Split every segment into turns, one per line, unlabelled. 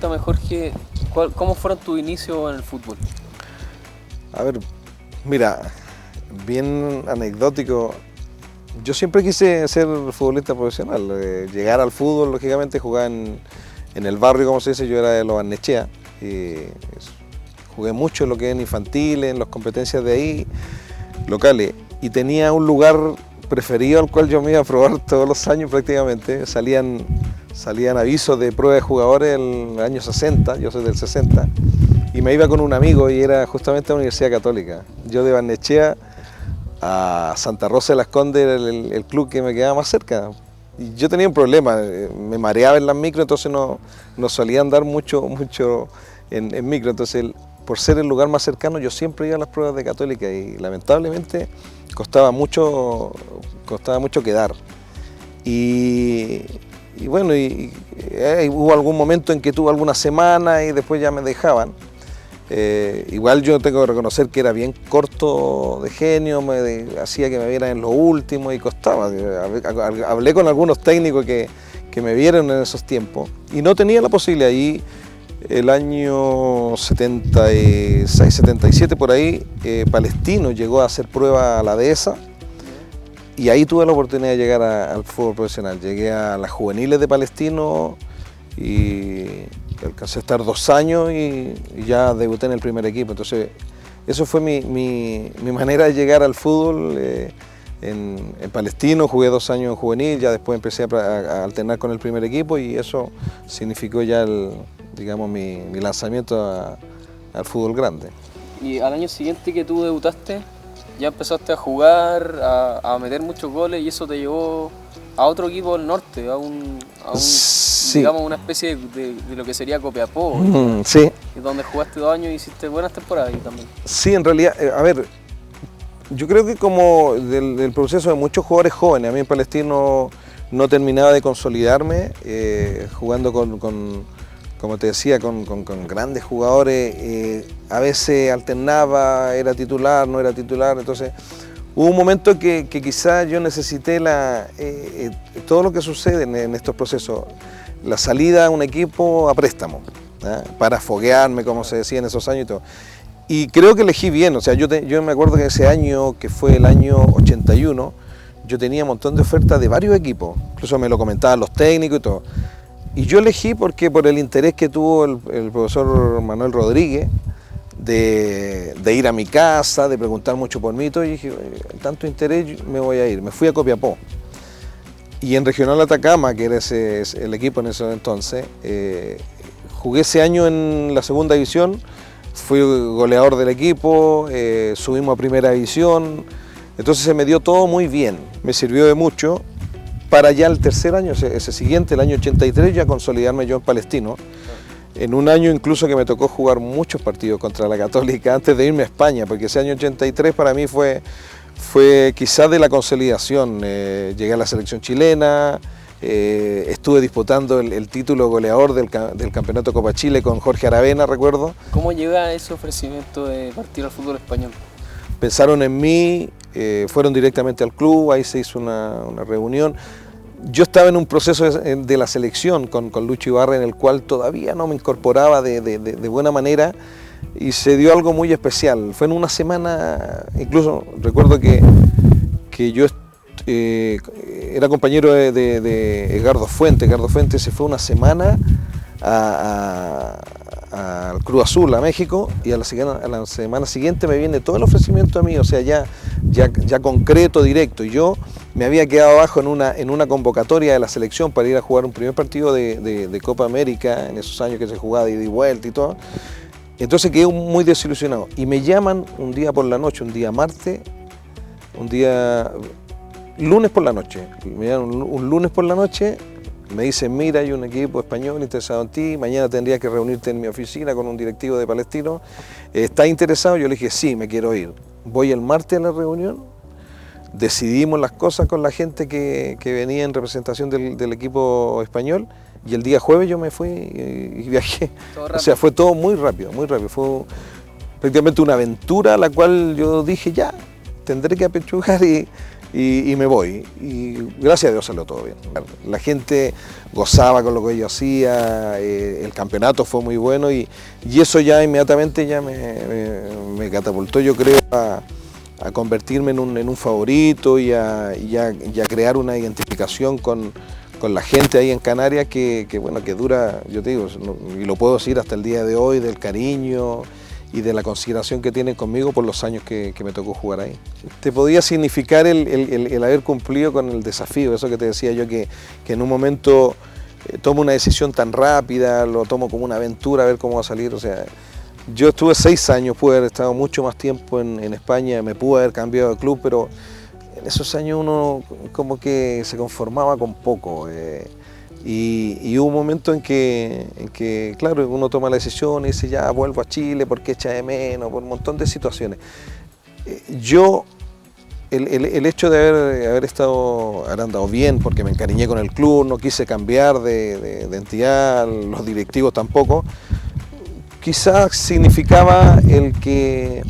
cuéntame, Jorge, ¿cómo fueron tus inicios en el fútbol?
A ver, mira, bien anecdótico. Yo siempre quise ser futbolista profesional, llegar al fútbol, lógicamente, jugaba en el barrio, como se dice, yo era de Lo Barnechea, y jugué mucho en lo que es infantil, en las competencias de ahí, locales, y tenía un lugar preferido al cual yo me iba a probar todos los años prácticamente. Salían avisos de prueba de jugadores en el año 60, yo soy del 60, y me iba con un amigo y era justamente la Universidad Católica. Yo de Barnechea a Santa Rosa de las Condes era el club que me quedaba más cerca. Y yo tenía un problema, me mareaba en las micro, entonces no solía andar mucho en micro. Entonces, por ser el lugar más cercano, yo siempre iba a las pruebas de Católica y lamentablemente costaba mucho quedar. Y bueno, hubo algún momento en que tuve alguna semana y después ya me dejaban. Igual yo tengo que reconocer que era bien corto de genio, hacía que me vieran en lo último y costaba. Hablé con algunos técnicos que me vieron en esos tiempos y no tenía la posibilidad. Y el año 76, 77 por ahí, Palestino llegó a hacer prueba a la dehesa y ahí tuve la oportunidad de llegar al fútbol profesional. Llegué a las juveniles de Palestino y alcancé a estar 2 años y ya debuté en el primer equipo. Entonces, eso fue mi manera de llegar al fútbol. En Palestino jugué 2 años en juvenil, ya después empecé a alternar con el primer equipo y eso significó ya mi lanzamiento al fútbol grande.
Y al año siguiente que tú debutaste, ya empezaste a jugar, a meter muchos goles y eso te llevó a otro equipo del norte, a un
sí,
digamos una especie de lo que sería Copiapó,
sí,
donde jugaste 2 años y hiciste buenas temporadas ahí también.
Sí, en realidad, a ver, yo creo que como del proceso de muchos jugadores jóvenes, a mí en Palestino no terminaba de consolidarme, jugando como te decía, con grandes jugadores, a veces alternaba, era titular, no era titular, entonces hubo un momento que quizás yo necesité todo lo que sucede en estos procesos, la salida a un equipo a préstamo, para foguearme, como se decía en esos años y todo. Y creo que elegí bien, o sea, yo me acuerdo que ese año, que fue el año 81, yo tenía un montón de ofertas de varios equipos, incluso me lo comentaban los técnicos y todo. Y yo elegí porque por el interés que tuvo el profesor Manuel Rodríguez, de ir a mi casa, de preguntar mucho por mí, y todo, y dije, tanto interés, me voy a ir. Me fui a Copiapó. Y en Regional Atacama, que era el equipo en ese entonces, jugué ese año en la segunda división, fui goleador del equipo, subimos a primera división, entonces se me dio todo muy bien, me sirvió de mucho para ya el tercer año, ese siguiente, el año 83, ya consolidarme yo en Palestino. En un año incluso que me tocó jugar muchos partidos contra la Católica antes de irme a España, porque ese año 83 para mí fue quizás de la consolidación. Llegué a la selección chilena, estuve disputando el título goleador del Campeonato Copa Chile con Jorge Aravena, recuerdo.
¿Cómo llega ese ofrecimiento de partir al fútbol español?
Pensaron en mí, fueron directamente al club, ahí se hizo una reunión. Yo estaba en un proceso de la selección con Lucho Ibarra en el cual todavía no me incorporaba de buena manera y se dio algo muy especial. Fue en una semana, incluso recuerdo que yo era compañero de Edgardo Fuentes. Edgardo Fuentes se fue una semana al Cruz Azul, a México, y a la semana siguiente me viene todo el ofrecimiento a mí, o sea, ya concreto, directo. Y yo me había quedado abajo en una convocatoria de la selección para ir a jugar un primer partido de Copa América, en esos años que se jugaba de ida y vuelta y todo. Entonces quedé muy desilusionado. Y me llaman un día por la noche, un día martes, lunes por la noche. Me llaman un lunes por la noche. Me dicen, mira, hay un equipo español interesado en ti, mañana tendrías que reunirte en mi oficina con un directivo de Palestino. ¿Estás interesado? Yo le dije, sí, me quiero ir. Voy el martes a la reunión, decidimos las cosas con la gente que venía en representación del equipo español y el día jueves yo me fui y viajé. O sea, fue todo muy rápido, muy rápido. Fue prácticamente una aventura a la cual yo dije, ya, tendré que apechugar y y me voy. Y gracias a Dios salió todo bien. La gente gozaba con lo que yo hacía, el campeonato fue muy bueno y eso ya inmediatamente ya me catapultó, yo creo, a convertirme en un favorito y a crear una identificación con la gente ahí en Canarias que dura, yo te digo, y lo puedo decir hasta el día de hoy, del cariño y de la consideración que tienen conmigo por los años que me tocó jugar ahí. Te podía significar el haber cumplido con el desafío, eso que te decía yo, que en un momento tomo una decisión tan rápida, lo tomo como una aventura, a ver cómo va a salir. O sea, yo estuve 6 años, pude haber estado mucho más tiempo en España, me pude haber cambiado de club, pero en esos años uno como que se conformaba con poco. Y hubo un momento en que, claro, uno toma la decisión y dice, ya vuelvo a Chile porque echa de menos, por un montón de situaciones. El hecho de haber andado bien, porque me encariñé con el club, no quise cambiar de entidad, los directivos tampoco, quizás significaba que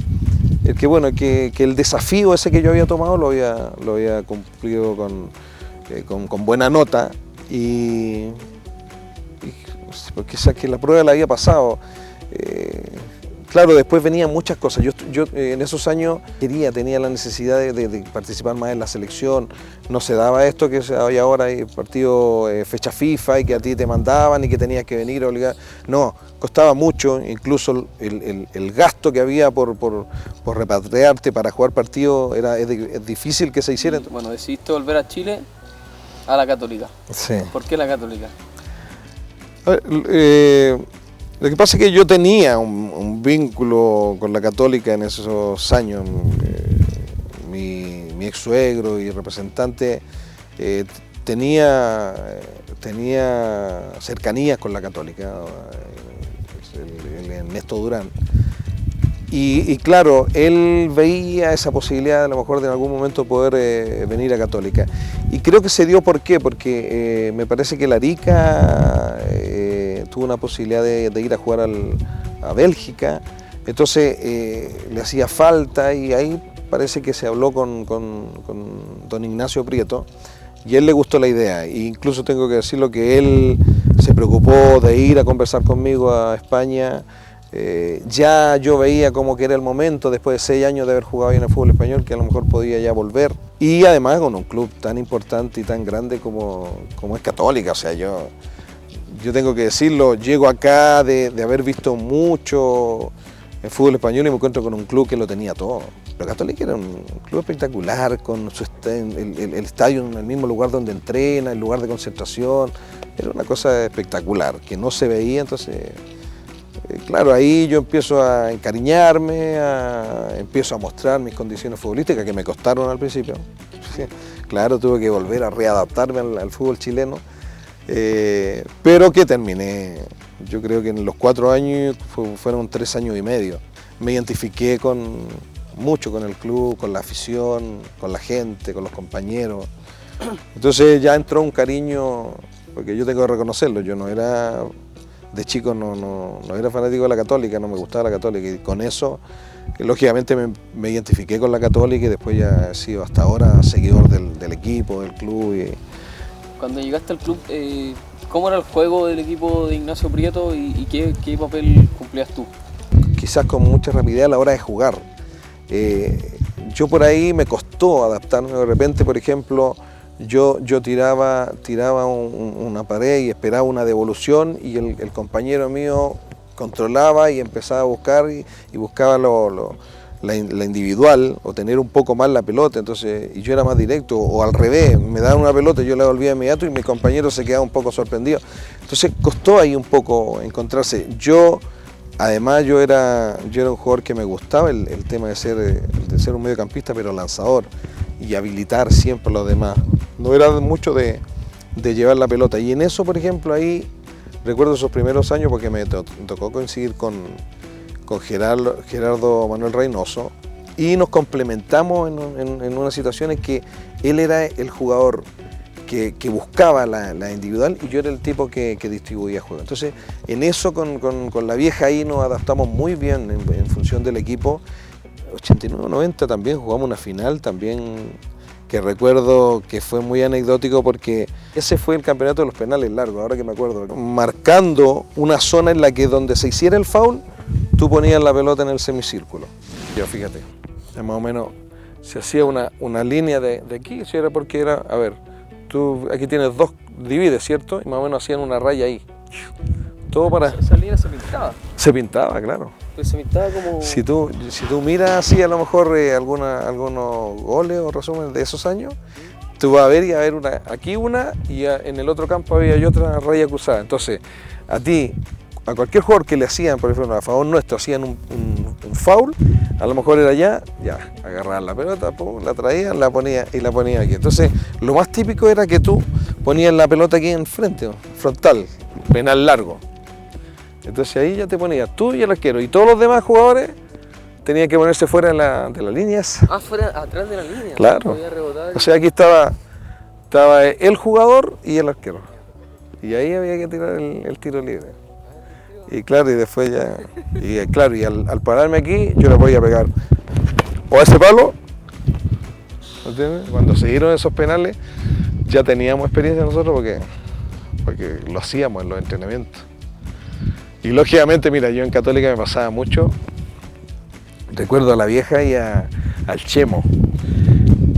el desafío ese que yo había tomado lo había cumplido con buena nota y pues quizás que la prueba la había pasado. Claro, después venían muchas cosas. Yo en esos años tenía la necesidad de participar más en la selección. No se daba esto que hay ahora, hay partido fecha FIFA y que a ti te mandaban y que tenías que venir obligado. No, costaba mucho, incluso el gasto que había por repatriarte para jugar partido es difícil que se hiciera.
Bueno, decidiste volver a Chile, a la Católica.
Sí.
¿Por qué la Católica?
A ver, lo que pasa es que yo tenía un vínculo con la Católica en esos años. Mi ex suegro y representante tenía cercanías con la Católica, el Ernesto Durán. Y claro, él veía esa posibilidad a lo mejor de en algún momento poder venir a Católica. Y creo que se dio, ¿por qué? Porque me parece que la Arica tuvo una posibilidad de ir a jugar a Bélgica, entonces le hacía falta y ahí parece que se habló con don Ignacio Prieto y a él le gustó la idea. E incluso tengo que decirlo que él se preocupó de ir a conversar conmigo a España. Ya yo veía como que era el momento, después de 6 años de haber jugado ahí en el fútbol español, que a lo mejor podía ya volver. Y además con un club tan importante y tan grande como es Católica. O sea, yo tengo que decirlo, llego acá de haber visto mucho el fútbol español y me encuentro con un club que lo tenía todo. Pero Católica era un club espectacular, con el estadio en el mismo lugar donde entrena, el lugar de concentración. Era una cosa espectacular, que no se veía, entonces... Claro, ahí yo empiezo a encariñarme, empiezo a mostrar mis condiciones futbolísticas que me costaron al principio. Claro, tuve que volver a readaptarme al fútbol chileno, pero que terminé, yo creo que en los 4 años fueron 3 años y medio. Me identifiqué mucho con el club, con la afición, con la gente, con los compañeros. Entonces ya entró un cariño, porque yo tengo que reconocerlo, yo no era... De chico no era fanático de la Católica, no me gustaba la Católica y con eso, lógicamente me identifiqué con la Católica y después ya he sido hasta ahora seguidor del equipo, del club.
Cuando llegaste al club, ¿cómo era el juego del equipo de Ignacio Prieto y qué papel cumplías tú?
Quizás con mucha rapidez a la hora de jugar. Yo por ahí me costó adaptarme, de repente, por ejemplo, yo tiraba una pared y esperaba una devolución y el compañero mío controlaba y empezaba a buscar y buscaba la individual o tener un poco más la pelota, entonces, y yo era más directo, o al revés, me daban una pelota y yo la devolvía inmediato y mi compañero se quedaba un poco sorprendido. Entonces costó ahí un poco encontrarse. Además yo era un jugador que me gustaba el tema de ser un mediocampista pero lanzador y habilitar siempre a los demás. No era mucho de llevar la pelota y en eso, por ejemplo, ahí recuerdo esos primeros años porque me tocó coincidir con Gerardo Manuel Reynoso y nos complementamos en una situación en que él era el jugador que buscaba la individual y yo era el tipo que distribuía juego. Entonces, en eso con la vieja ahí nos adaptamos muy bien en función del equipo. 89-90 también jugamos una final también que recuerdo que fue muy anecdótico porque ese fue el campeonato de los penales largos, ahora que me acuerdo, marcando una zona en la que donde se hiciera el foul, tú ponías la pelota en el semicírculo. Yo fíjate, más o menos se hacía una línea de aquí, si era porque era, a ver, tú aquí tienes dos, divides, ¿cierto? Y más o menos hacían una raya ahí. Todo para...
Esa línea se pintaba.
Se pintaba, claro.
Pues se pintaba como...
Si tú miras así a lo mejor algunos goles o resúmenes de esos años, tú vas a ver y a ver aquí una y en el otro campo había otra raya cruzada. Entonces, a cualquier jugador que le hacían, por ejemplo, a favor nuestro, hacían un foul, a lo mejor era ya agarraban la pelota, pum, la traían, la ponían aquí. Entonces, lo más típico era que tú ponías la pelota aquí enfrente, frontal, penal largo. Entonces ahí ya te ponías tú y el arquero, y todos los demás jugadores tenían que ponerse fuera de la línea.
Fuera, atrás de la línea.
Claro. O sea, aquí estaba el jugador y el arquero. Y ahí había que tirar el tiro libre. Y claro, y después ya... Y claro, y al pararme aquí, yo le podía pegar o a ese palo, ¿entiendes? Cuando se dieron esos penales, ya teníamos experiencia nosotros porque lo hacíamos en los entrenamientos. Y lógicamente, mira, yo en Católica me pasaba mucho, recuerdo a la vieja y al Chemo,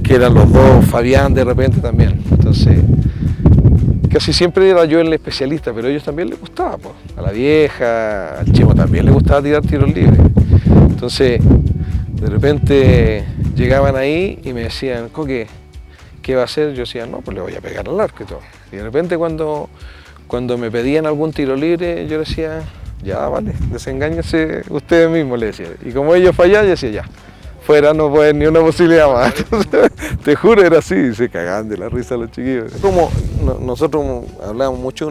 que eran los dos, Fabián de repente también. Entonces, casi siempre era yo el especialista, pero a ellos también les gustaba, pues. A la vieja, al Chemo también les gustaba tirar tiros libres. Entonces, de repente llegaban ahí y me decían, Coque, ¿qué va a hacer? Yo decía, no, pues le voy a pegar al arco y todo. Y de repente cuando me pedían algún tiro libre, yo decía, ya vale, desengáñense ustedes mismos, le decía. Y como ellos fallaban, yo decía, ya, fuera no puede ni una posibilidad más. Entonces, te juro, era así, se cagaban de la risa los chiquillos. Como nosotros hablábamos mucho,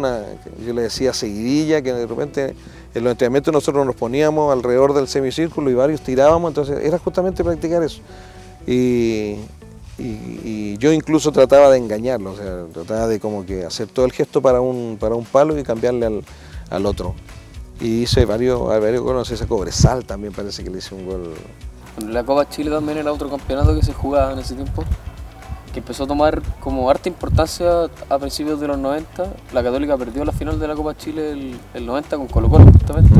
yo le decía seguidilla, que de repente en los entrenamientos nosotros nos poníamos alrededor del semicírculo y varios tirábamos, entonces era justamente practicar eso. Y yo incluso trataba de engañarlo, o sea, trataba de como que hacer todo el gesto para un palo y cambiarle al otro. Y hice varios goles, ese Cobresal también parece que le hice un gol.
La Copa Chile también era otro campeonato que se jugaba en ese tiempo, que empezó a tomar como harta importancia a principios de los 90. La Católica perdió la final de la Copa Chile el 90 con Colo-Colo justamente,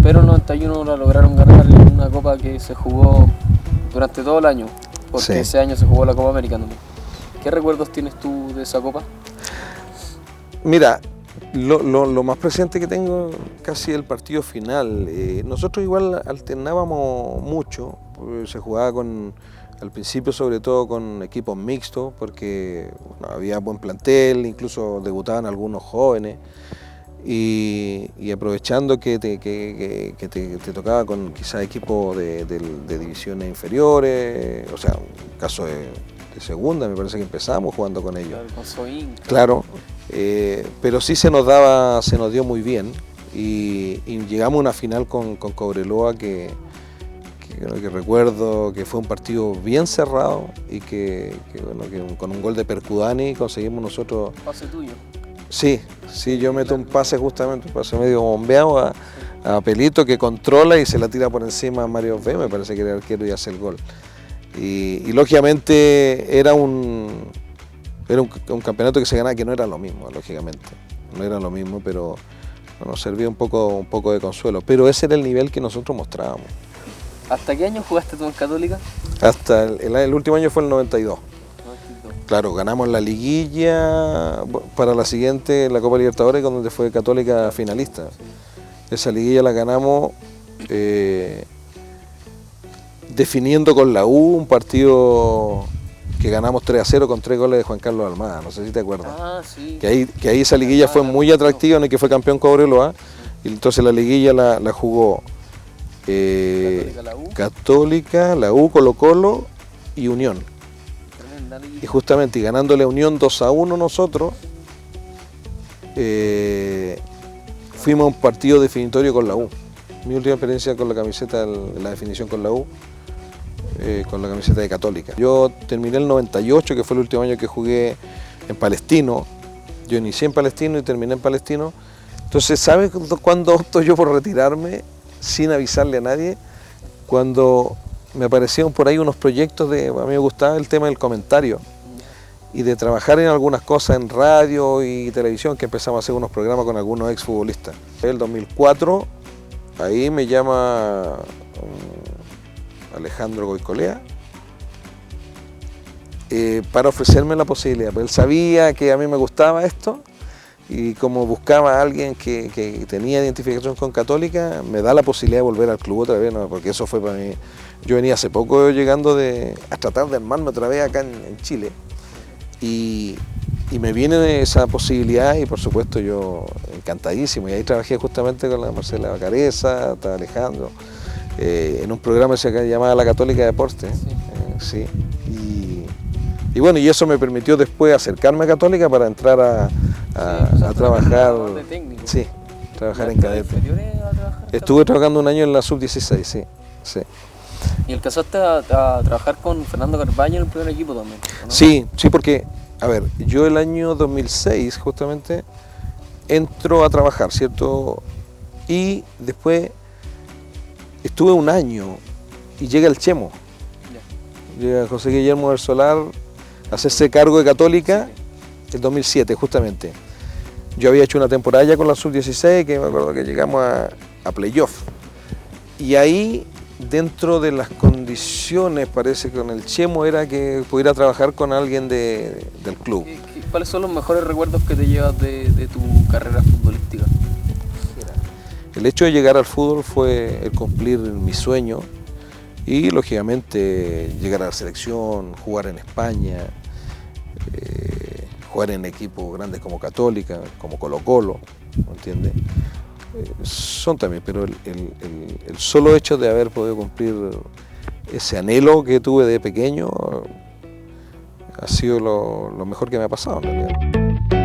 pero en el 91 la lograron ganar en una copa que se jugó durante todo el año. Porque sí, ese año se jugó la Copa América también. ¿Qué recuerdos tienes tú de esa copa?
Mira, lo más presente que tengo casi el partido final. Nosotros igual alternábamos mucho, se jugaba al principio sobre todo con equipos mixtos, porque había buen plantel, incluso debutaban algunos jóvenes. Y aprovechando que te tocaba con quizás equipos de divisiones inferiores, o sea, un caso de segunda, me parece que empezamos jugando con ellos.
Claro, con Soin.
Claro, pero sí se nos dio muy bien y llegamos a una final con Cobreloa que recuerdo que fue un partido bien cerrado y que con un gol de Percudani conseguimos nosotros...
Pase tuyo.
Sí, yo meto un pase medio bombeado a Pelito, que controla y se la tira por encima a Mario V, me parece que era el arquero, y hace el gol. Y lógicamente era un campeonato que se ganaba, que no era lo mismo, lógicamente. No era lo mismo, pero bueno, servía un poco de consuelo. Pero ese era el nivel que nosotros mostrábamos.
¿Hasta qué año jugaste tú en Católica?
Hasta el último año fue el 92. Claro, ganamos la liguilla para la siguiente, la Copa Libertadores, donde fue Católica finalista. Esa liguilla la ganamos definiendo con la U un partido que ganamos 3-0 con 3 goles de Juan Carlos Almada, no sé si te acuerdas.
Ah, sí.
Que ahí esa liguilla fue muy atractiva, en el que fue campeón Cobreloa, y entonces la liguilla la jugó Católica, la U, Colo-Colo y Unión. Y justamente ganándole a Unión 2-1 nosotros, fuimos a un partido definitorio con la U. Mi última experiencia con la camiseta, la definición con la U, con la camiseta de Católica. Yo terminé el 98, que fue el último año que jugué en Palestino. Yo inicié en Palestino y terminé en Palestino. Entonces, ¿sabes cuándo opto yo por retirarme sin avisarle a nadie? Cuando me aparecieron por ahí unos proyectos a mí me gustaba el tema del comentario y de trabajar en algunas cosas en radio y televisión, que empezamos a hacer unos programas con algunos exfutbolistas. En el 2004, ahí me llama Alejandro Goicolea para ofrecerme la posibilidad. Pues él sabía que a mí me gustaba esto y como buscaba a alguien que tenía identificación con Católica, me da la posibilidad de volver al club otra vez, ¿no? Porque eso fue para mí. Yo venía hace poco llegando a tratar de armarme otra vez acá en Chile y me viene esa posibilidad y por supuesto yo encantadísimo. Y ahí trabajé justamente con la Marcela Bacareza, está Alejandro, en un programa que se llamaba La Católica Deportes. Sí. Y bueno, y eso me permitió después acercarme a Católica para entrar a trabajar.
De técnico.
Sí, trabajar en cadete. Estuve trabajando un año en la sub-16, sí.
¿Y alcanzaste a trabajar con Fernando Carbaño en el primer equipo también, ¿no?
Sí, porque, a ver, yo el año 2006 justamente entro a trabajar, ¿cierto? Y después estuve un año y llega el Chemo. Llega José Guillermo del Solar a hacerse cargo de Católica el 2007 justamente. Yo había hecho una temporada ya con la sub-16 que me acuerdo que llegamos a playoff. Y ahí, dentro de las condiciones, parece que con el Chemo era que pudiera trabajar con alguien del club.
¿Cuáles son los mejores recuerdos que te llevas de tu carrera futbolística?
El hecho de llegar al fútbol fue el cumplir mi sueño y, lógicamente, llegar a la selección, jugar en España, jugar en equipos grandes como Católica, como Colo-Colo, ¿me entiendes? Son también, pero el solo hecho de haber podido cumplir ese anhelo que tuve de pequeño ha sido lo mejor que me ha pasado en realidad.